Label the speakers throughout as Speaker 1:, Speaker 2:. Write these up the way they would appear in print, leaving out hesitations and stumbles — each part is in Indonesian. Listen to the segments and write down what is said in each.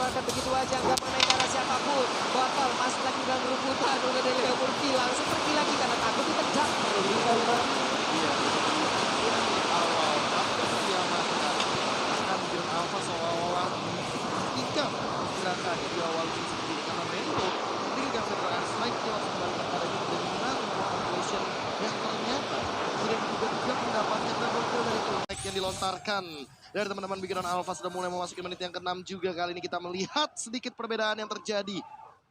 Speaker 1: dikeluarkan begitu aja, nggak mengenai ke arah siapapun. Botol masuk lagi dalam rebutan, udah dari Leo Murphy langsung pergi lagi karena takut ditendang.
Speaker 2: Iya, di awal bahkan diamankan. Bahkan Giron Alpha seolah-olah ketika gerakan di awal ini sendiri karena Rainbow dengan Federal Strike dia langsung kembalikan padanya dengan compilation yang ternyata tidak juga mendapatkan double kill dari Strike yang dilontarkan dari teman-teman Giron Alpha sudah mulai memasuki menit yang ke-6 juga. Kali ini kita melihat sedikit perbedaan yang terjadi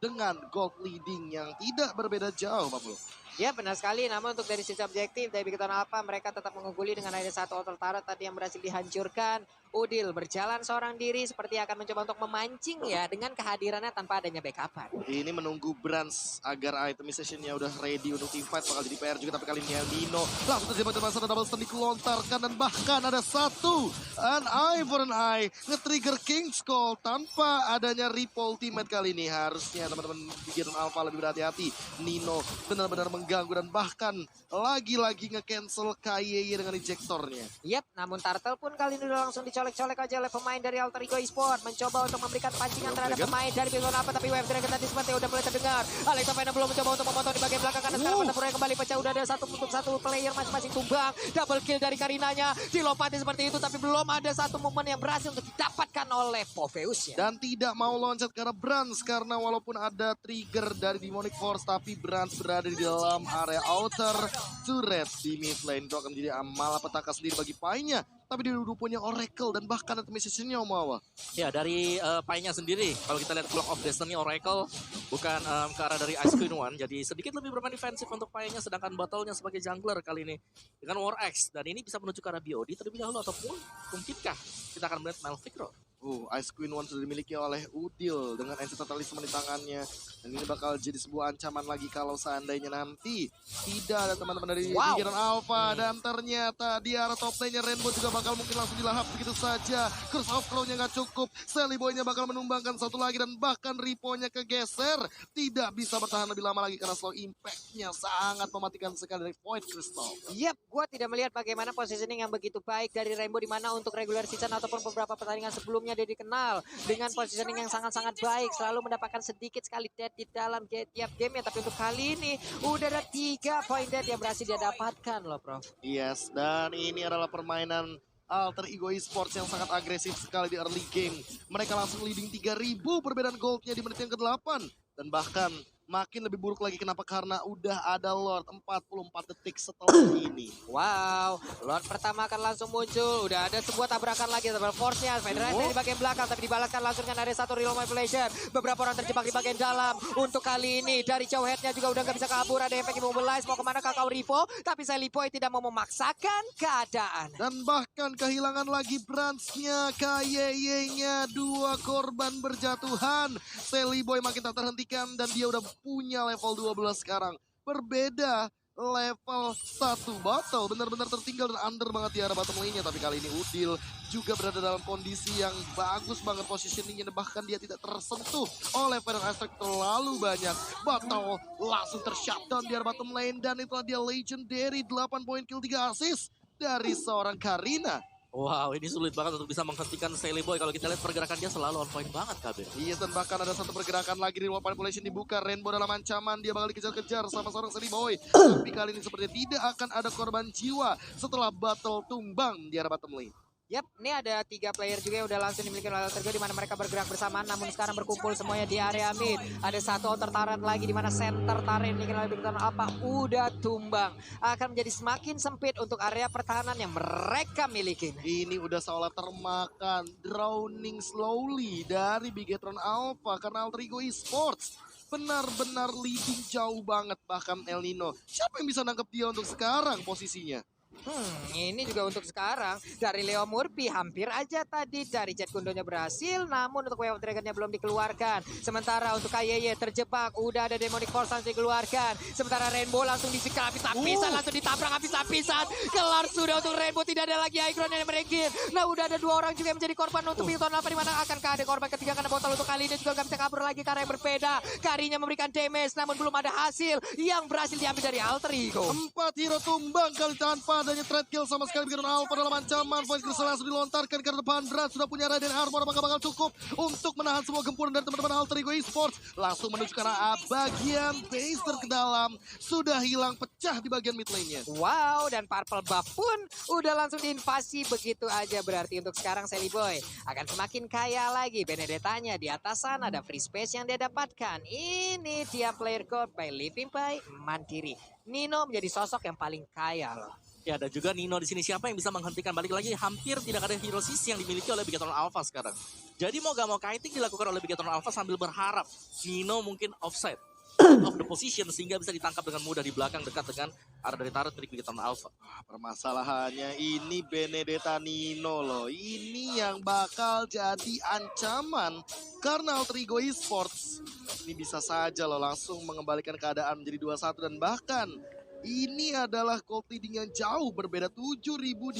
Speaker 2: dengan gold leading yang tidak berbeda jauh, Pak Bro.
Speaker 1: Ya benar sekali, namun untuk dari sisi objektif dari Bigeton Alpha mereka tetap mengungguli dengan ada satu auto turret tadi yang berhasil dihancurkan. Udil berjalan seorang diri seperti akan mencoba untuk memancing ya dengan kehadirannya tanpa adanya backupan.
Speaker 2: Ini menunggu Brans agar itemization-nya udah ready untuk team fight, bakal jadi PR juga, tapi kali ini El Nino langsung terjebak dalam sana double stun dikelontarkan dan bahkan ada satu an eye for an eye nge-trigger King's Call tanpa adanya Ripple ultimate kali ini. Harusnya teman-teman Bigeton Alpha lebih berhati-hati. Nino benar-benar mengganggu dan bahkan lagi-lagi nge-cancel KYY dengan ejectornya.
Speaker 1: Yap, namun Turtle pun kali ini udah langsung dicolek-colek aja oleh pemain dari Alter Ego Esport. Mencoba untuk memberikan pancingan terhadap pemain dari Bigeton Alpha, tapi Wave Dragon tadi seperti udah mulai terdengar. Alexa Vena belum mencoba untuk memotong di bagian belakang karena sekarang pertempuran kembali pecah. Udah ada satu untuk satu player masing-masing tumbang. Double kill dari Karinanya, dilompati seperti itu, tapi belum ada satu momen yang berhasil untuk didapatkan oleh Poveus ya.
Speaker 2: Dan tidak mau loncat ke arah Brans karena walaupun ada trigger dari Demonic Force, tapi Brans berada di dalam area outer turret di mid lane. Itu akan menjadi malapetaka sendiri bagi Pai-nya. Tapi dia udah punya Oracle dan bahkan optimization-nya Omawa.
Speaker 3: Ya dari Pai-nya sendiri, kalau kita lihat Clock of Destiny Oracle bukan ke arah dari Ice Queen One, jadi sedikit lebih bermain defensif untuk Pai-nya, sedangkan Battle-nya sebagai jungler kali ini dengan War Axe, dan ini bisa menuju ke arah BOD terlebih dahulu, ataupun mungkinkah kita akan melihat Malphite.
Speaker 2: Ice Queen One sudah dimiliki oleh Udil dengan Ancient Talisman di tangannya. Dan ini bakal jadi sebuah ancaman lagi kalau seandainya nanti tidak ada teman-teman dari Bigeton Alpha. Dan ternyata di arah top lane-nya Rainbow juga bakal mungkin langsung dilahap begitu saja. Curse of Claw-nya nggak cukup. Sally Boy-nya bakal menumbangkan satu lagi dan bahkan Ripo-nya kegeser. Tidak bisa bertahan lebih lama lagi karena slow impact-nya sangat mematikan sekali dari Void Crystal.
Speaker 1: Yap, gua tidak melihat bagaimana positioning yang begitu baik dari Rainbow di mana untuk regular season ataupun beberapa pertandingan sebelumnya dia dikenal dengan positioning yang sangat-sangat baik, selalu mendapatkan sedikit sekali dead di dalam tiap game ya. Tapi untuk kali ini udah ada 3 poin dead yang berhasil dia dapatkan loh, Prof.
Speaker 2: Yes, dan ini adalah permainan Alter Ego Esports yang sangat agresif sekali di early game. Mereka langsung leading 3000 perbedaan goldnya di menit yang ke-8. Dan bahkan makin lebih buruk lagi, kenapa? Karena udah ada Lord 44 detik setelah ini.
Speaker 1: Wow, Lord pertama akan langsung muncul. Udah ada sebuah tabrakan lagi. Double force-nya, Federasi di bagian belakang. Tapi dibalaskan langsung dengan ada satu real manipulation. Beberapa orang terjebak di bagian dalam. Untuk kali ini dari jauh head-nya juga udah gak bisa kabur. Ada efek immobilize. Mau kemana Kakao Rivo. Tapi Sally Boy tidak mau memaksakan keadaan.
Speaker 2: Dan bahkan kehilangan lagi Brans-nya, KYY-nya. 2 korban berjatuhan. Sally Boy makin tak terhentikan dan dia udah punya level 12 sekarang. Berbeda level 1 battle, benar-benar tertinggal dan under banget di arah bottom lane-nya. Tapi kali ini Udil juga berada dalam kondisi yang bagus banget positioning-nya, bahkan dia tidak tersentuh oleh Federal Aspect terlalu banyak. Battle langsung tershutdown di arah bottom lane dan itulah dia legendary 8 poin kill 3 assist dari seorang Karina.
Speaker 3: Wow, ini sulit banget untuk bisa menghentikan Sally Boy. Kalau kita lihat pergerakan dia selalu on point banget, Kabir.
Speaker 2: Iya, dan bahkan ada satu pergerakan lagi di luar manipulation dibuka. Rainbow dalam ancaman, dia bakal dikejar-kejar sama seorang Sally Boy. Tapi kali ini sepertinya tidak akan ada korban jiwa setelah battle tumbang di arah bottom lane.
Speaker 1: Yap, ini ada 3 player juga yang udah langsung dimiliki oleh Alter Ego di mana mereka bergerak bersamaan, namun sekarang berkumpul semuanya di area mid. Ada satu outer turret lagi di mana center turret ini oleh Bigeton Alpha udah tumbang. Akan menjadi semakin sempit untuk area pertahanan yang mereka miliki.
Speaker 2: Ini udah seolah termakan drowning slowly dari Bigeton Alpha karena Alter Ego Esports benar-benar leading jauh banget. Bahkan El Nino, siapa yang bisa nangkep dia untuk sekarang posisinya?
Speaker 1: Ini juga untuk sekarang dari Leo Murphy hampir aja tadi dari Jet Gundonya berhasil, namun untuk Wave of Dragon-nya belum dikeluarkan. Sementara untuk KYY terjebak, udah ada Demonic Force langsung dikeluarkan. Sementara Rainbow langsung disikap habis-habisan, langsung ditabrak habis-habisan. Kelar sudah untuk Rainbow, tidak ada lagi High Ground yang meregit. Nah udah ada 2 orang juga yang menjadi korban untuk Bigeton Alpha, di mana akankah ada korban ketiga karena botol untuk kali ini juga gak bisa kabur lagi karena yang berbeda. Karinya memberikan damage namun belum ada hasil yang berhasil diambil dari Alter Ego.
Speaker 2: 4 hero tumbang kali tanpa adanya trade kill sama sekali bikin Alpha dalam ancaman. Void Crystal langsung dilontarkan ke depan. Brand sudah punya Raiden Armor, apakah bakal cukup untuk menahan semua gempuran dari teman-teman Alter Ego Esports. Langsung menuju ke arah bagian baser ke dalam. Sudah hilang, pecah di bagian mid lane-nya.
Speaker 1: Wow, dan Purple Buff pun udah langsung diinvasi begitu aja. Berarti untuk sekarang Sally Boy akan semakin kaya lagi. Benedettanya di atas sana ada free space yang dia dapatkan. Ini dia player gold by Living by Mandiri. Nino menjadi sosok yang paling kaya loh.
Speaker 3: Ya, dan juga Nino di sini siapa yang bisa menghentikan, balik lagi hampir tidak ada hero sisi yang dimiliki oleh Bigetron Alpha sekarang. Jadi mau gak mau kiting dilakukan oleh Bigetron Alpha sambil berharap Nino mungkin offside of the position sehingga bisa ditangkap dengan mudah di belakang dekat dengan arah dari turret milik Bigetron Alpha.
Speaker 2: Permasalahannya ini Benedetta Nino loh. Ini yang bakal jadi ancaman karena Alter Ego Esports ini bisa saja loh langsung mengembalikan keadaan menjadi 2-1 dan bahkan ini adalah gold leading yang jauh berbeda 7.000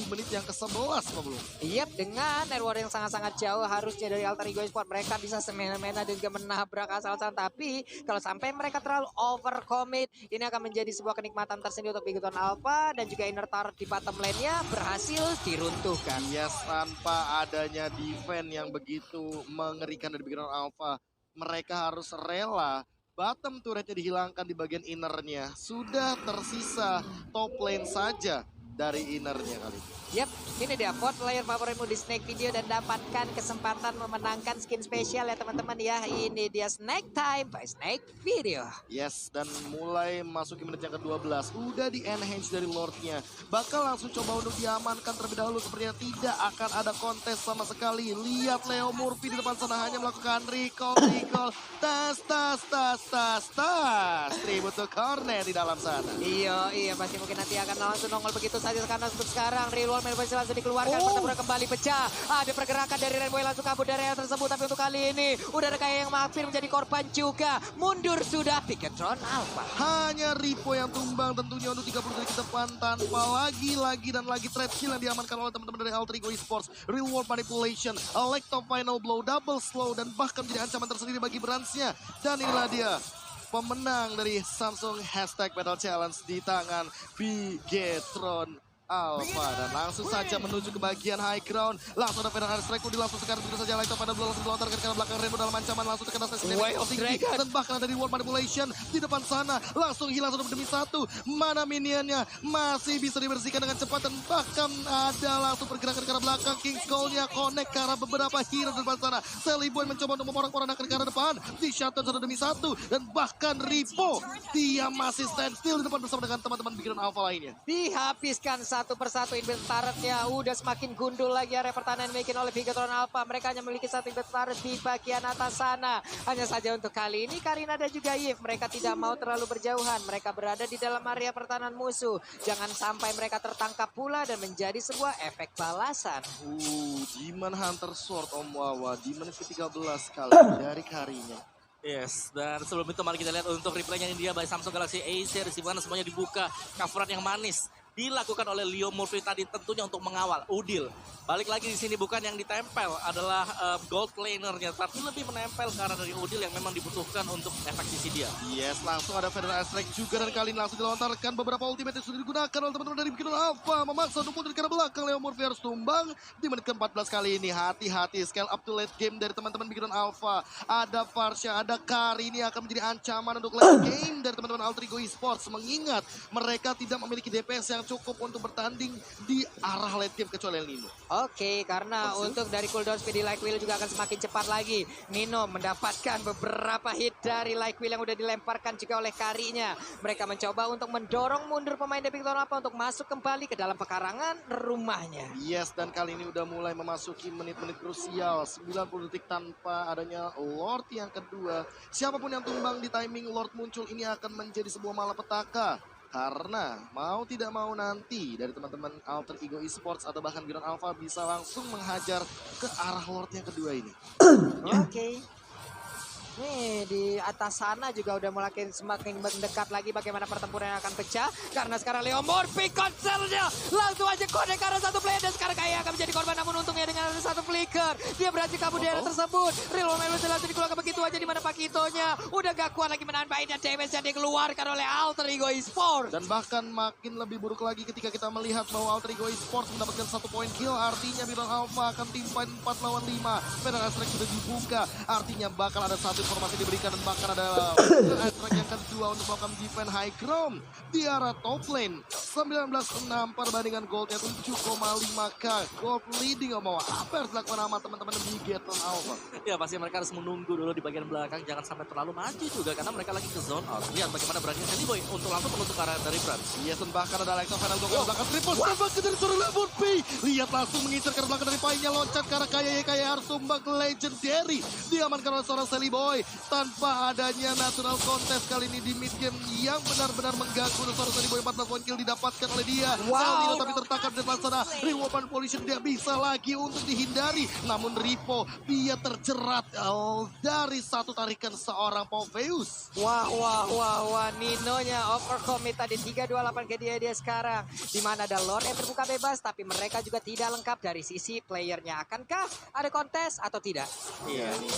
Speaker 2: di menit yang ke-11 belum.
Speaker 1: Yap, dengan reward yang sangat-sangat jauh harusnya dari Alter Ego Esports mereka bisa semena-mena dan juga menabrak asal-asalan. Tapi kalau sampai mereka terlalu overcommit, ini akan menjadi sebuah kenikmatan tersendiri untuk Bigetron Alpha dan juga inner turret di bottom lane-nya berhasil diruntuhkan.
Speaker 2: Yes, tanpa adanya defense yang begitu mengerikan dari Bigetron Alpha, mereka harus rela bottom turretnya dihilangkan di bagian innernya. Sudah tersisa top lane saja dari innernya kali ini.
Speaker 1: Yap, ini dia vote player favoritmu di Snake Video dan dapatkan kesempatan memenangkan skin spesial ya teman-teman ya. Ini dia Snake Time by Snake Video.
Speaker 2: Yes, dan mulai masuki menit yang ke-12. Udah di enhance dari Lordnya. Bakal langsung coba untuk diamankan terlebih dahulu. Sepertinya tidak akan ada kontes sama sekali. Lihat Leo Murphy di depan sana hanya melakukan recall. Tas. Tribute to Cornet di dalam sana.
Speaker 1: Iya, pasti mungkin nanti akan langsung nongol begitu saja karena untuk sekarang real world Melbourne langsung dikeluarkan, pertempuran kembali pecah. Ada pergerakan dari Rainbow langsung kabur dari area tersebut, tapi untuk kali ini udah ada kayak yang mampir menjadi korban juga. Mundur sudah Bigetron Alpha.
Speaker 2: Hanya Ripo yang tumbang tentunya untuk 30 detik ke depan tanpa lagi trade kill yang diamankan oleh teman-teman dari Alter Ego Esports. Real world manipulation, electro final blow, double slow dan bahkan menjadi ancaman tersendiri bagi Brands-nya. Dan inilah dia pemenang dari Samsung #Battle Challenge di tangan Bigetron Alpha. Dan langsung saja menuju ke bagian high ground. Langsung ada Federal Strike langsung sekarang begitu saja Light of Final Blow langsung dilontarkan ke arah belakang Rainbow dalam ancaman. Langsung terkena
Speaker 1: Way of Dragon.
Speaker 2: dan bahkan ada reward manipulation di depan sana. Langsung hilang 1 demi 1. Mana minionnya masih bisa dibersihkan dengan cepat dan bahkan ada langsung pergerakan ke arah belakang. King's Call-nya connect ke arah beberapa hero di depan sana. Sally Boy mencoba untuk memporak-porandakan ke arah depan. Di shutdown 1 demi 1 dan bahkan Ripo dia masih stand still di depan bersama dengan teman-teman Bigetron Alpha lainnya.
Speaker 1: Dihabiskan satu persatu turretnya udah semakin gundul lagi area pertahanan yang dimiliki oleh Bigetron Alpha. Mereka hanya memiliki satu turret di bagian atas sana. Hanya saja untuk kali ini Karina dan juga Yves mereka tidak mau terlalu berjauhan. Mereka berada di dalam area pertahanan musuh. Jangan sampai mereka tertangkap pula dan menjadi sebuah efek balasan.
Speaker 2: Demon Hunter Sword Om Wawa di menit ke-13 kali dari Karinya.
Speaker 3: Yes, dan sebelum itu mari kita lihat untuk replaynya ini dia by Samsung Galaxy A series di mana semuanya dibuka, coveran yang manis dilakukan oleh Leo Murphy tadi tentunya untuk mengawal Udil. Balik lagi di sini bukan yang ditempel adalah gold lanernya, tapi lebih menempel ke arah dari Udil yang memang dibutuhkan untuk efek sisi dia.
Speaker 2: Yes, langsung ada Federal Strike juga dan kali ini langsung dilontarkan beberapa ultimate yang sudah digunakan oleh teman-teman dari Bigetron Alpha. Memaksa untuk mundur ke arah belakang, Leo Murphy harus tumbang di menit ke-14 kali ini. Hati-hati, scale up to late game dari teman-teman Bigetron Alpha. Ada Farsha, ada Kari, ini akan menjadi ancaman untuk late game dari teman-teman Alter Ego Esports. Mengingat mereka tidak memiliki DPS yang cukup untuk bertanding di arah late game kecuali El Nino.
Speaker 1: Oke, karena untuk dari cooldown speed di Like Wheel juga akan semakin cepat lagi. Nino mendapatkan beberapa hit dari Like Wheel yang udah dilemparkan juga oleh Karinya. Mereka mencoba untuk mendorong mundur pemain Bigetron Alpha untuk masuk kembali ke dalam pekarangan rumahnya.
Speaker 2: Yes, dan kali ini udah mulai memasuki menit-menit krusial. 90 detik tanpa adanya Lord yang kedua. Siapapun yang tumbang di timing Lord muncul ini akan menjadi sebuah malapetaka. Karena mau tidak mau nanti dari teman-teman Alter Ego Esports atau bahkan Bigetron Alpha bisa langsung menghajar ke arah Lord yang kedua ini.
Speaker 1: Oke. Nih di atas sana juga udah mulai semakin mendekat lagi bagaimana pertempuran yang akan pecah. Karena sekarang Leo Murphy konsernya langsung aja connect ke arah satu player dan sekarang kayak akan menjadi korban. Namun untungnya dengan satu flicker. Dia berhasil kabur di area tersebut. Real Melo langsung dikeluarkan begitu aja di mana Pakitonya udah gak kuat lagi menahan baik dan damage yang dikeluarkan oleh Alter Ego Esports.
Speaker 2: Dan bahkan makin lebih buruk lagi ketika kita melihat bahwa Alter Ego Esports mendapatkan 1 poin kill. Artinya Biron Alpha akan timpan 4 lawan 5. Federal Strike sudah dibuka. Artinya bakal ada satu informasi diberikan dan bahkan ada Federal Strike yang kedua untuk melakukan defense high ground di arah top lane. 19-6 perbandingan goldnya 7,5k. Gold leading mau apa yang dilakukan sama teman-teman di Bigetron Alpha?
Speaker 3: Ya pasti mereka harus menunggu dulu di bagian belakang, jangan sampai terlalu maju juga karena mereka lagi ke zone out. Lihat bagaimana berani Sandy Boy untuk langsung menutup arah dari Brans.
Speaker 2: Yes, dan bahkan ada Alexa Final Dog ke belakang triple step dari seorang Lemon P. Lihat langsung mengincar ke belakang dari Pai-nya, loncat ke arah Kaya harus tumbang legendary. Diamankan oleh seorang Sally Boy tanpa adanya natural contest kali ini di mid game yang benar-benar mengganggu seorang Sally Boy. 14 poin kill didapatkan oleh dia. Salino tapi tertangkap di depan sana. Reward position tidak bisa lagi untuk dihindari. Namun Ripo dia terjerat dari satu tarikan seorang Poveus.
Speaker 1: Wah, Ninonya overcommit tadi 328 ke dia sekarang. Dimana ada Lord yang terbuka bebas, tapi mereka juga tidak lengkap dari sisi playernya. Akankah ada kontes atau tidak?
Speaker 2: Iya, ini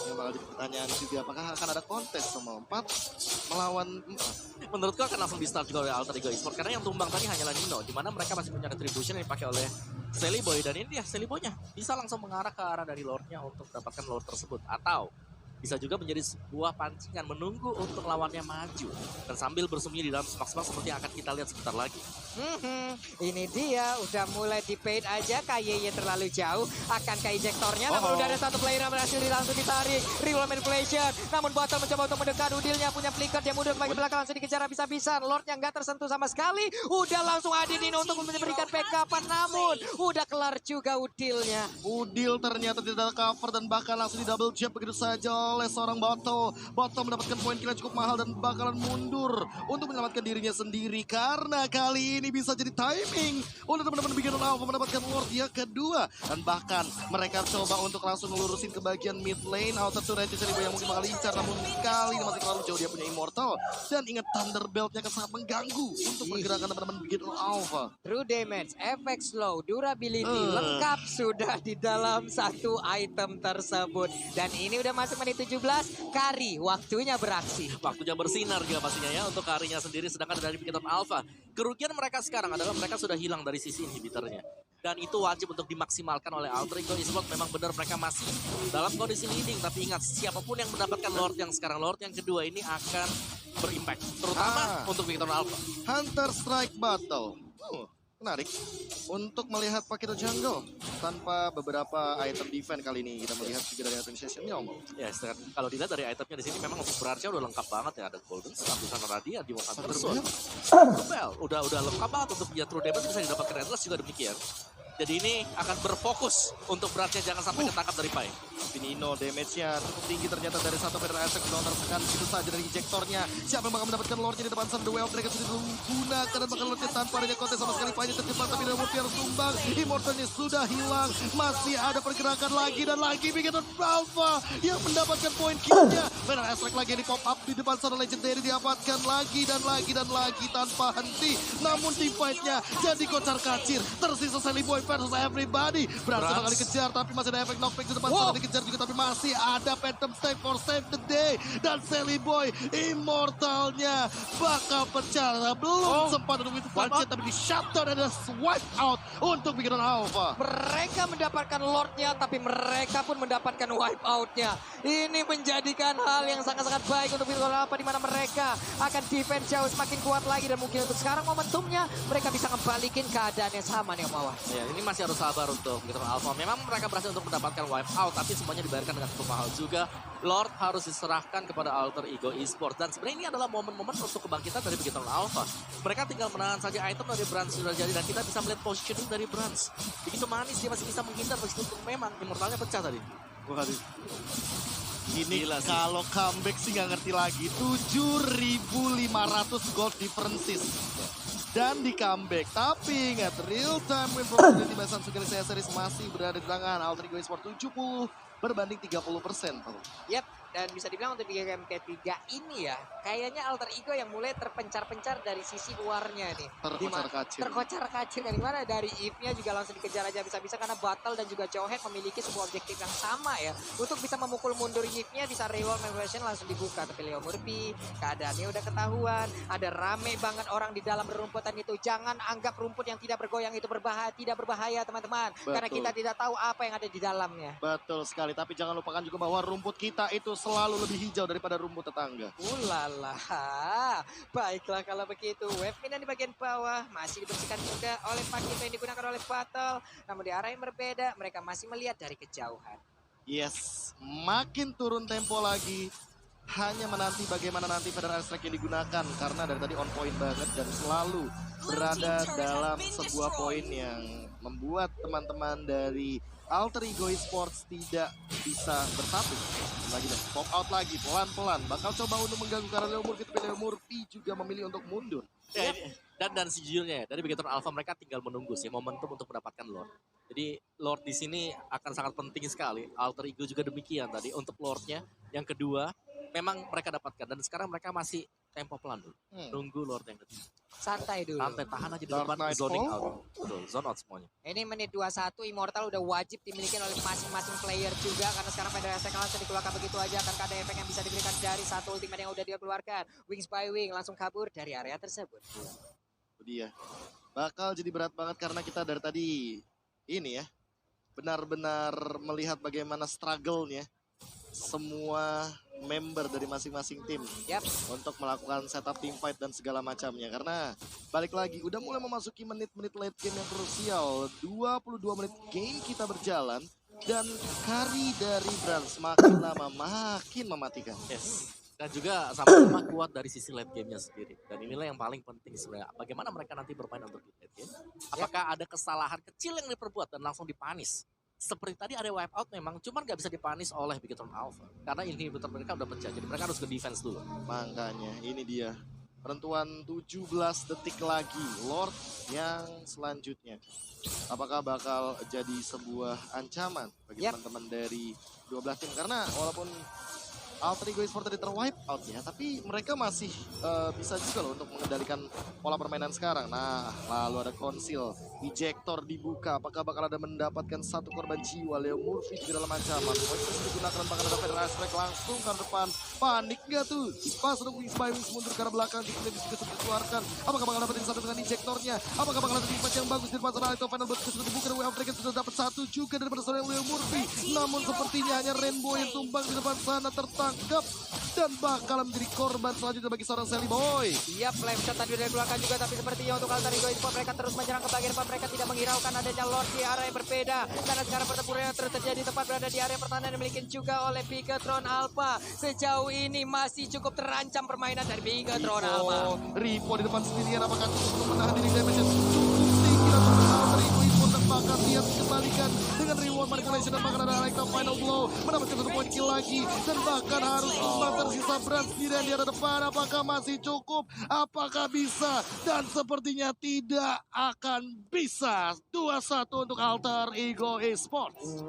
Speaker 2: yang bakal jadi pertanyaan juga. Apakah akan ada kontes sama 4 melawan 4?
Speaker 3: Menurutku akan langsung di start juga oleh Alter Ego Esports karena yang tumbang tadi hanyalah Nino, di mana mereka masih punya retribution yang dipakai oleh Sally Boy, dan ini dia Sally Boy-nya bisa langsung mengarah ke arah dari Lord-nya untuk mendapatkan Lord tersebut, atau bisa juga menjadi sebuah pancingan menunggu untuk lawannya maju dan sambil bersembunyi di dalam semak-semak seperti yang akan kita lihat sebentar lagi.
Speaker 1: Ini dia udah mulai di paint aja. KYY terlalu jauh. Akankah ejektornya? Namun udah ada satu player yang berhasil langsung ditarik. Real manipulation. Namun Botol mencoba untuk mendekat. Udilnya punya flicker. Dia mundur ke bagian belakang. Langsung dikejar habis-habisan. Lordnya nggak tersentuh sama sekali. Udah langsung hadir Nino untuk memberikan backupan. Namun udah kelar juga Udilnya.
Speaker 2: Udil ternyata tidak cover dan bahkan langsung di double jab begitu saja oleh seorang Botol. Botol mendapatkan poin kill yang cukup mahal dan bakalan mundur untuk menyelamatkan dirinya sendiri. Karena kali ini bisa jadi timing untuk teman-teman Bigetron Alpha mendapatkan Lord yang kedua. Dan bahkan mereka coba untuk langsung ngelurusin ke bagian mid lane. Outer to Reggie Seribu yang mungkin bakal lincah, namun kali ini masih terlalu jauh. Dia punya Immortal. Dan ingat Thunderbelt-nya akan sangat mengganggu untuk pergerakan teman-teman Bigetron Alpha.
Speaker 1: True damage, efek slow, durability, lengkap sudah di dalam satu item tersebut. Dan ini udah masuk menit 17, Kari waktunya beraksi.
Speaker 3: Waktunya bersinar juga pastinya ya untuk Karinya sendiri, sedangkan dari Bigetron Alpha kerugian mereka sekarang adalah mereka sudah hilang dari sisi inhibitornya. Dan itu wajib untuk dimaksimalkan oleh Alter Ego Esports. Memang benar mereka masih dalam kondisi leading. Tapi ingat, siapapun yang mendapatkan Lord yang sekarang, Lord yang kedua ini akan berimpact. Terutama untuk Bigetron Alpha.
Speaker 2: Hunter Strike Battle. Menarik untuk melihat Pakito Jungle tanpa beberapa item defense kali ini. Kita melihat juga dari item sessionnya, Om.
Speaker 3: Ya, kalau dilihat dari itemnya di sini memang untuk berarca udah lengkap banget ya. Ada Golden Staff, Busan Radiant, di Hunter Soul. Udah lengkap banget untuk dia true damage bisa didapatkan Endless juga demikian. Jadi ini akan berfokus untuk beratnya jangan sampai ketangkap dari Pai.
Speaker 2: Nino damage-nya cukup tinggi ternyata dari satu Federal Aspect tersekan begitu saja dari injektornya. Siapa yang bakal mendapatkan Lordnya di depan sana? The Way of Dragon sudah digunakan dan bakal Lordnya tanpa adanya kontes sama sekali. Pai terjebak tapi Nemo harus tumbang. Immortalnya sudah hilang. Masih ada pergerakan lagi dan lagi Bigetron Alpha yang mendapatkan poin kill-nya. Federal Aspect lagi yang di pop up di depan sana. Legendary diamankan lagi dan lagi tanpa henti. Namun team fight-nya jadi kocar kacir. Tersisa Sally Boy versus everybody. Berhasil bakal dikejar tapi masih ada efek knockback di depan sana, dikejar juga tapi masih ada Phantom Stake for save the day. Dan Sally Boy Immortalnya bakal pecah. Belum sempat untuk itu punch tapi di shutdown dan ada swipe out untuk Bigetron Alpha.
Speaker 1: Mereka mendapatkan Lordnya tapi mereka pun mendapatkan wipe outnya. Ini menjadikan hal yang sangat-sangat baik untuk Bigetron Alpha, di mana mereka akan defense jauh semakin kuat lagi dan mungkin untuk sekarang momentumnya mereka bisa kembalikan keadaan yang sama nih Om Awas.
Speaker 3: Ya, ini masih harus sabar untuk Bigetron Alpha. Memang mereka berhasil untuk mendapatkan wipe out, tapi semuanya dibayarkan dengan cukup mahal juga. Lord harus diserahkan kepada Alter Ego Esports. Dan sebenarnya ini adalah momen-momen untuk kebangkitan dari Bigetron Alpha. Mereka tinggal menahan saja item dari Brans sudah jadi, dan kita bisa melihat positioning dari Brans. Begitu manis, dia masih bisa menghindar meskipun memang Immortalnya pecah tadi.
Speaker 2: Ini kalau comeback sih nggak ngerti lagi. 7.500 gold differences. Dan di comeback. Tapi ingat, real time win probability di Masan Sugeng Series masih berada di tangan Alter Ego Esports 70 berbanding 30%.
Speaker 1: Yep, Dan bisa dibilang untuk di game ketiga ini ya, kayaknya Alter Ego yang mulai terpencar-pencar dari sisi luarnya nih.
Speaker 2: Terkocar-kacir.
Speaker 1: Terkocar-kacir dari mana? Dari Eve-nya juga langsung dikejar aja bisa-bisa karena Battle dan juga Jawhead memiliki sebuah objektif yang sama ya. Untuk bisa memukul mundur Eve-nya bisa reroll Manipulation langsung dibuka. Tapi Leo Murphy keadaannya udah ketahuan. Ada rame banget orang di dalam rumputan itu. Jangan anggap rumput yang tidak bergoyang itu berbahaya teman-teman. Karena kita tidak tahu apa yang ada di dalamnya.
Speaker 2: Betul sekali, tapi jangan lupakan juga bahwa rumput kita itu selalu lebih hijau daripada rumput tetangga.
Speaker 1: Ulala, baiklah kalau begitu. Wave minion di bagian bawah masih dibersihkan juga oleh Pakito yang digunakan oleh Battle. Namun di arah yang berbeda, mereka masih melihat dari kejauhan.
Speaker 2: Yes, makin turun tempo lagi. Hanya menanti bagaimana nanti Federal Strike yang digunakan. Karena dari tadi on point banget dan selalu berada dalam sebuah poin yang membuat teman-teman dari Alter Ego Esports tidak bisa bersatu. Lagi deh, pop out lagi, pelan-pelan. Bakal coba untuk mengganggu karena Leo Murphy, tapi Leo Murphy juga memilih untuk mundur.
Speaker 3: Ya, dan sejujurnya ya, dari Bigetron Alpha mereka tinggal menunggu sih momentum untuk mendapatkan Lord. Jadi Lord di sini akan sangat penting sekali. Alter Ego juga demikian tadi untuk Lordnya. Yang kedua, memang mereka dapatkan. Dan sekarang mereka masih tempo pelan dulu. Nunggu Lord yang kedua.
Speaker 1: Santai dulu.
Speaker 3: Santai, tahan aja di
Speaker 2: Dark
Speaker 3: depan,
Speaker 2: Knight
Speaker 3: zoning
Speaker 2: Fall.
Speaker 3: out. Betul, zone out semuanya.
Speaker 1: Ini menit 21 Immortal udah wajib dimiliki oleh masing-masing player juga. Karena sekarang Federal Strike langsung dikeluarkan begitu aja. Akan ada efek yang bisa diberikan dari satu ultimate yang udah dia keluarkan. Wings by Wing langsung kabur dari area tersebut.
Speaker 2: Itu dia. Bakal jadi berat banget karena kita dari tadi ini ya. Benar-benar melihat bagaimana struggle-nya semua member dari masing-masing tim untuk melakukan setup team fight dan segala macamnya. Karena balik lagi udah mulai memasuki menit-menit late game yang krusial. 22 menit game kita berjalan dan carry dari Brans makin lama makin mematikan.
Speaker 3: Yes. Dan juga sama-sama kuat dari sisi late game-nya sendiri. Dan inilah yang paling penting sebenarnya. Bagaimana mereka nanti bermain untuk di late game. Apakah ada kesalahan kecil yang diperbuat dan langsung dipanis. Seperti tadi ada wipe out memang, cuman nggak bisa dipanis oleh Bigetron Alpha. Karena inhibitor mereka udah pecah, jadi mereka harus ke defense dulu.
Speaker 2: Makanya ini dia. Penentuan 17 detik lagi. Lord yang selanjutnya. Apakah bakal jadi sebuah ancaman bagi teman-teman dari 12 tim? Karena walaupun Alter Ego Esports tadi terwipe out ya, tapi mereka masih bisa juga loh untuk mengendalikan pola permainan sekarang. Nah, lalu ada konsil, ejector dibuka, apakah bakal ada mendapatkan satu korban jiwa? Leo Murphy juga dalam ancaman. Points digunakan bahkan ada Federal Strike langsung ke depan. Panik nggak tuh? Pas untuk Wings by Wings mundur ke arah belakang, juga bisa dikeluarkan. Apakah bakal dapetin satu dengan ejectornya? Apakah bakal ada defense yang bagus di depan sana? Itu final buat sudah dibuka dan Way of Dragon sudah dapat satu juga daripada seorang Leo Murphy. Namun sepertinya hanya Rainbow yang tumbang di depan sana tertangkap dan bakal menjadi korban selanjutnya bagi seorang Sally Boy.
Speaker 1: Iya, flame shot tadi udah dikeluarkan juga, tapi sepertinya untuk Alter Ego Esports mereka terus menyerang ke bagian depan. Mereka tidak menghiraukan adanya Lord di area yang berbeda. Karena sekarang pertempuran yang terus terjadi tepat berada di area pertahanan yang dimiliki juga oleh Bigetron Alpha. Sejauh ini masih cukup terancam permainan dari Bigetron Alpha.
Speaker 2: Ripo di depan sendirian, apakah cukup untuk menahan diri damage cukup tinggi dan Alter Ego Esports dan bakal dia dikembalikan dengan reward manipulation dan bahkan ada Alexa final blow mendapatkan satu poin kill lagi dan bahkan harus tumbang tersisa Brand sendirian di arah depan. Apakah masih cukup? Apakah bisa? Dan sepertinya tidak akan bisa. 2-1 untuk Alter Ego Esports.